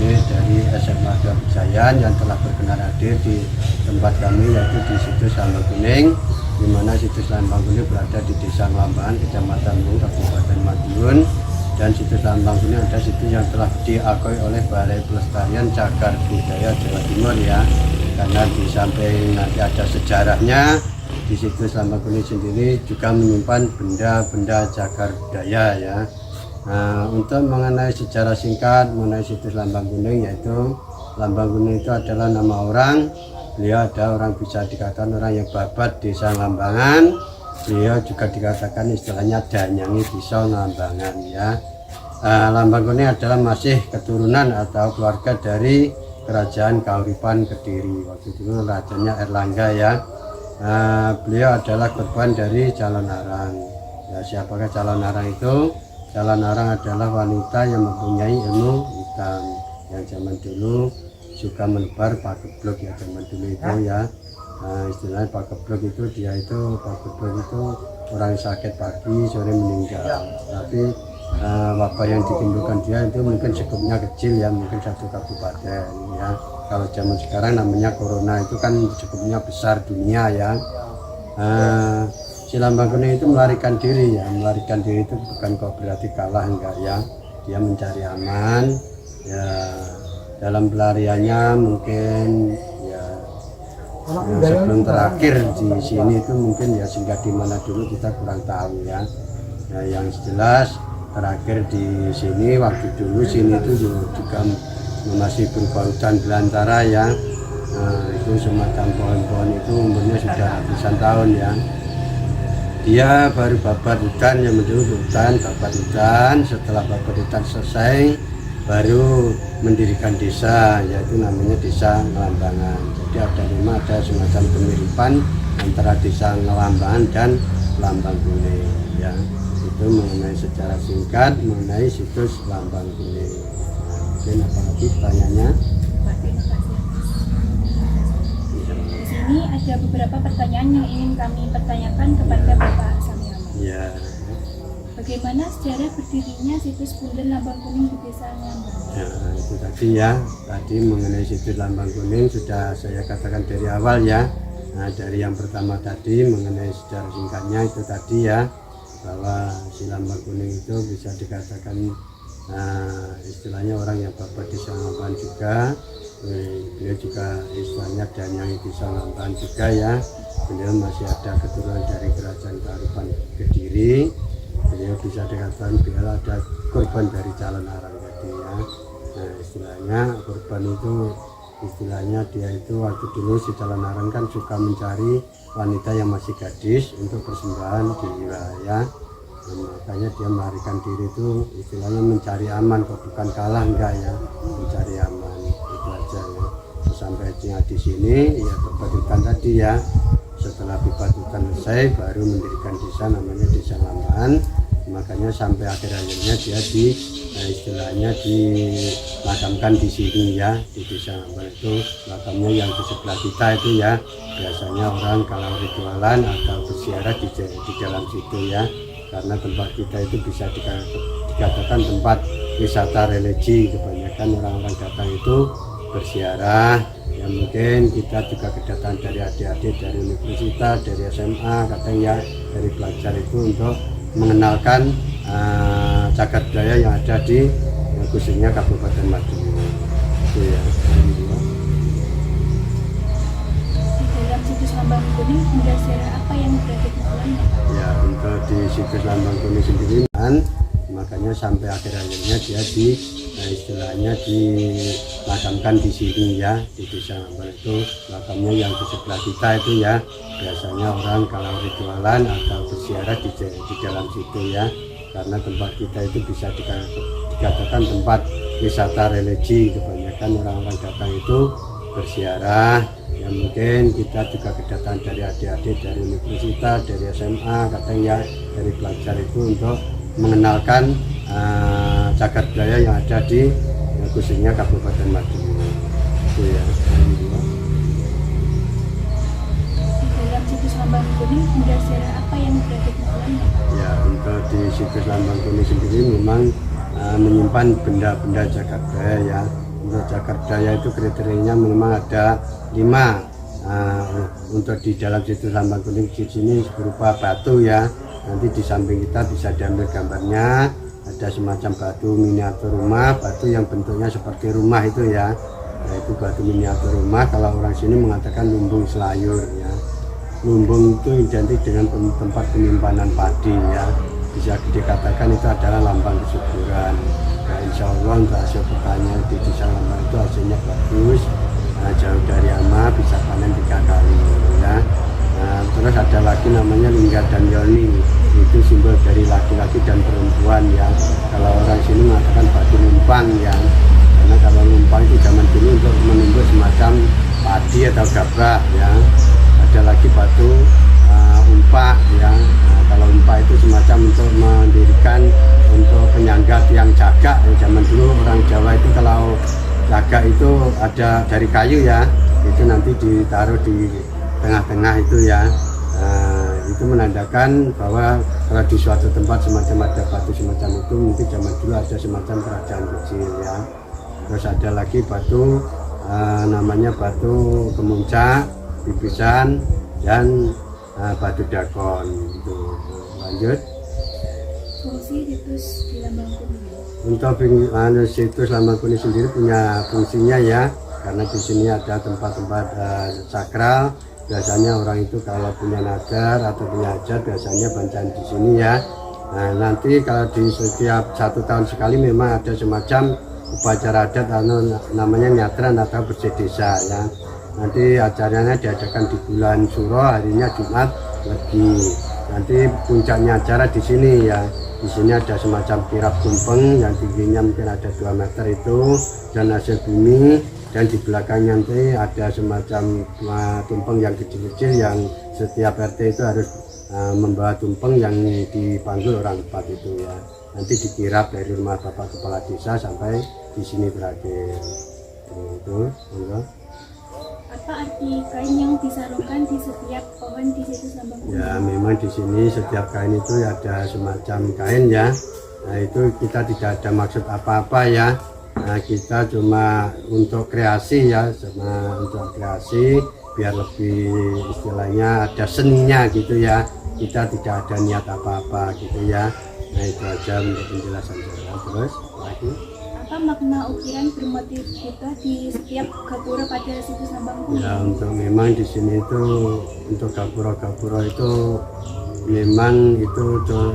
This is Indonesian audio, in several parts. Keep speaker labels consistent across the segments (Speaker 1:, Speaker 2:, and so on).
Speaker 1: adik dari SMA Kebijayan yang telah berkenan hadir di tempat kami, yaitu di situs Lambang Kuning, di mana situs Lambang Kuning berada di Desa Ngelambangan, Kecamatan Mung, Kabupaten Madiun. Dan situs Lambang Kuning ada situs yang telah diakui oleh Balai Pelestarian Cagar Budaya Jawa Timur ya, karena di samping nanti ada sejarahnya. Di situs Lambang Kuning sendiri juga menyimpan benda-benda cagar budaya ya. Nah, untuk mengenai sejarah singkat mengenai situs Lambang Kuning, yaitu Lambang Kuning itu adalah nama orang. Beliau ada orang bisa dikatakan orang yang babat desa Ngelambangan. Beliau juga dikatakan istilahnya danyangi pisau Ngelambangan ya. Lambang Kuning adalah masih keturunan atau keluarga dari Kerajaan Kauripan Kediri. Waktu itu rajanya Erlangga ya. Beliau adalah korban dari calon arang. Ya, siapakah calon arang itu? Calon arang adalah wanita yang mempunyai ilmu hitam yang zaman dulu suka menebar pagebluk ya, zaman dulu itu ya. Istilahnya pagebluk itu pagebluk itu orang sakit pagi sore meninggal, tapi wabah yang ditimbulkan dia itu mungkin skupnya kecil ya, mungkin satu kabupaten ya. Kalau zaman sekarang namanya corona, itu kan skupnya besar dunia ya. Si Lambang Kuning itu melarikan diri ya, melarikan diri itu bukan kok berarti kalah, enggak ya. Dia mencari aman ya. Dalam pelariannya mungkin ya, sebelum terakhir di sini itu mungkin ya singgah di mana dulu kita kurang tahu ya. Yang jelas terakhir di sini waktu dulu sini itu juga masih berupa hutan belantara ya. Itu semacam pohon-pohon itu umurnya sudah ratusan tahun ya. Dia baru babat hutan, yang menurut hutan, babat hutan. Setelah babat hutan selesai, baru mendirikan desa, yaitu namanya Desa Ngelambangan. Jadi ada semacam kemiripan antara Desa Ngelambangan dan Lambang Kuning ya. Itu mengenai secara singkat mengenai situs Lambang Kuning. Mungkin apalagi pertanyaannya?
Speaker 2: Di sini ada beberapa pertanyaan yang ingin kami pertanyakan kepada Bapak Samyono.
Speaker 1: Ya.
Speaker 2: Bagaimana sejarah berdirinya situs Bunden Lambang Kuning di Desa Ngelambangan?
Speaker 1: Ya, itu tadi ya. Tadi mengenai situs Lambang Kuning sudah saya katakan dari awal ya. Nah, dari yang pertama tadi mengenai sejarah singkatnya itu tadi ya, bahwa si Lambang Kuning itu bisa dikatakan istilahnya orang yang bapak desa Ngelambangan juga. Beliau juga istilahnya danyangi desa Ngelambangan juga ya. Beliau masih ada keturunan dari Kerajaan Kauripan Kediri. Beliau bisa dikatakan beliau ada korban dari calon arang tadi ya. Nah, istilahnya korban itu istilahnya dia itu waktu dulu si calon arang kan suka mencari wanita yang masih gadis untuk persembahan di wilayah. Nah, makanya dia melarikan diri itu istilahnya mencari aman, kok bukan kalah enggak ya, mencari aman itu aja ya. Terus sampai di sini ya berbatutan tadi ya. Setelah berbatutan selesai baru mendirikan desa namanya Desa Ngelambangan. Makanya sampai akhirnya dia istilahnya dimakamkan di sini ya, di Desa Ngelambangan itu. Makamnya yang di sebelah kita itu ya, biasanya orang kalau ritualan atau berziarah di dalam situ ya, karena tempat kita itu bisa dikatakan tempat wisata religi. Kebanyakan orang-orang datang itu berziarah ya. Mungkin kita juga kedatangan dari adik-adik dari universitas, dari SMA, kadang ya dari pelajar itu untuk mengenalkan cagar budaya yang ada di khususnya Kabupaten Madiun itu ya.
Speaker 2: Di dalam situs Lambang Kuning benda sejarah apa yang berada di dalamnya?
Speaker 1: Ya, untuk di situs Lambang Kuning sendiri makanya sampai akhirnya dia istilahnya dimakamkan di sini ya, di Desa Ngelambangan itu. Makamnya yang di sebelah kita itu ya, biasanya orang kalau ritualan atau berziarah di dalam situ ya, karena tempat kita itu bisa dikatakan tempat wisata religi. Kebanyakan orang-orang datang itu berziarah ya. Mungkin kita juga kedatangan dari adik-adik dari universitas, dari SMA, kadang ya dari pelajar itu untuk mengenalkan cagar budaya yang ada di khususnya Kabupaten Madiun itu ya.
Speaker 2: Di dalam situs Lambang Kuning benda sejarah apa yang berada di dalamnya?
Speaker 1: Ya, untuk di situs Lambang Kuning sendiri memang menyimpan benda-benda cagar budaya ya. Untuk cagar budaya itu kriterianya memang ada 5. Untuk di dalam situs Lambang Kuning di sini berupa batu ya. Nanti di samping kita bisa diambil gambarnya. Ada semacam batu miniatur rumah, batu yang bentuknya seperti rumah itu ya. Nah, itu batu miniatur rumah. Kalau orang sini mengatakan lumbung selayur ya. Lumbung itu identik dengan tempat penyimpanan padi ya. Bisa dikatakan itu adalah lambang kesuburan. Nah, insya Allah untuk hasil pertanian di desa Lambang itu hasilnya bagus. Jauh dari hama, bisa panen 3 kali ya. Terus ada lagi namanya Lingga dan Yoni, itu simbol dari laki-laki dan perempuan ya. Kalau orang sini mengatakan batu lumpang ya, karena kalau lumpang itu zaman dulu untuk menumbuk semacam padi atau gabah ya. Ada lagi batu umpak ya. Kalau umpak itu semacam untuk mendirikan untuk penyangga tiang jaga ya. Zaman dulu orang Jawa itu kalau jaga itu ada dari kayu ya, itu nanti ditaruh di tengah-tengah itu ya. Itu menandakan bahwa kalau di suatu tempat semacam ada batu semacam itu, mungkin zaman dulu ada semacam kerajaan kecil ya. Terus ada lagi batu namanya batu kemuncak, bibisan, dan batu dakon itu. Lanjut.
Speaker 2: Fungsi situs di Lambang Kuning.
Speaker 1: Untuk situs Lambang Kuning sendiri punya fungsinya ya, karena di sini ada tempat-tempat sakral. Biasanya orang itu kalau punya nadar atau punya hajat biasanya bancaan di sini ya. Nah, nanti kalau di setiap 1 tahun sekali memang ada semacam upacara adat namanya nyatran atau bersih desa ya. Nanti acaranya diadakan di bulan Suro, harinya Jumat Legi. Nanti puncaknya acara di sini ya. Di sini ada semacam kirap tumpeng yang tingginya mungkin ada 2 meter itu, dan hasil bumi. Dan di belakangnya nanti ada semacam tumpeng yang kecil-kecil yang setiap RT itu harus membawa tumpeng yang dipanggil orang tepat itu ya. Nanti dikirap dari rumah Bapak Kepala Desa sampai di sini berakhir. Itu, enggak.
Speaker 2: Apa arti kain yang disarungkan di setiap pohon di situs Lambang Kuning?
Speaker 1: Ya, memang di sini setiap kain itu ada semacam kain ya. Nah, itu kita tidak ada maksud apa-apa ya. Nah, kita cuma untuk kreasi ya, cuma untuk kreasi biar lebih istilahnya ada seninya gitu ya. Kita tidak ada niat apa-apa gitu ya. Nah, itu aja untuk penjelasan saya. Terus lagi,
Speaker 2: apa makna ukiran bermotif buta di setiap gapura pada situs Lambang Kuning?
Speaker 1: ya untuk memang di sini itu untuk gapura-gapura itu memang itu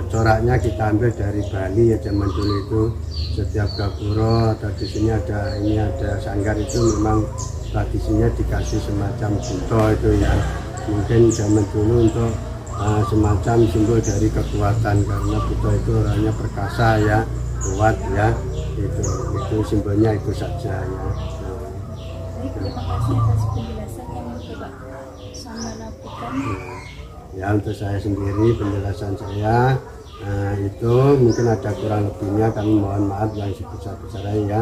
Speaker 1: coraknya kita ambil dari Bali ya, zaman dulu itu setiap gapura atau di sini ada sanggar itu memang tradisinya dikasih semacam buto itu ya. Mungkin zaman dulu untuk semacam simbol dari kekuatan, karena buto itu orangnya perkasa ya, kuat ya. Itu simbolnya itu saja ya.
Speaker 2: Baik, terima kasih atas penjelasan yang Bapak sama lakukan.
Speaker 1: Ya, untuk saya sendiri penjelasan saya itu mungkin ada kurang lebihnya, kami mohon maaf yang sebesar-besarnya ya.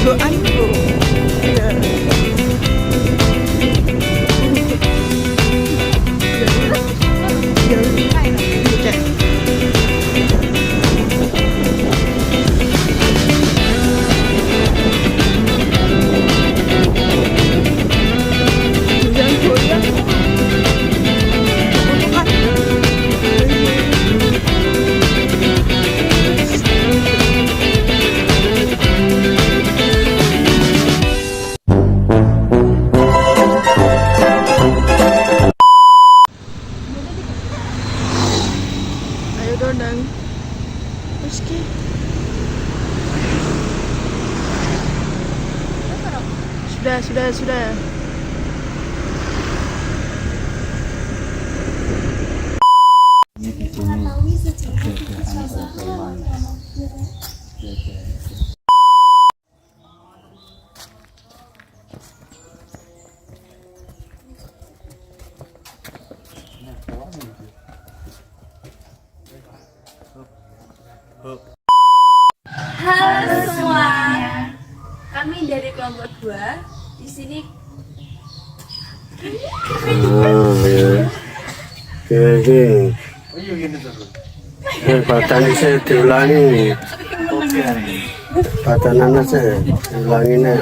Speaker 3: Goanku. Ayo Dondang. Meski. Sudah.
Speaker 2: Mengetahui sejarah kesusahan
Speaker 4: Halo semuanya, kami dari kelompok 2 di sini.
Speaker 1: Batan saya diulangi. Batan anak saya diulangi nih.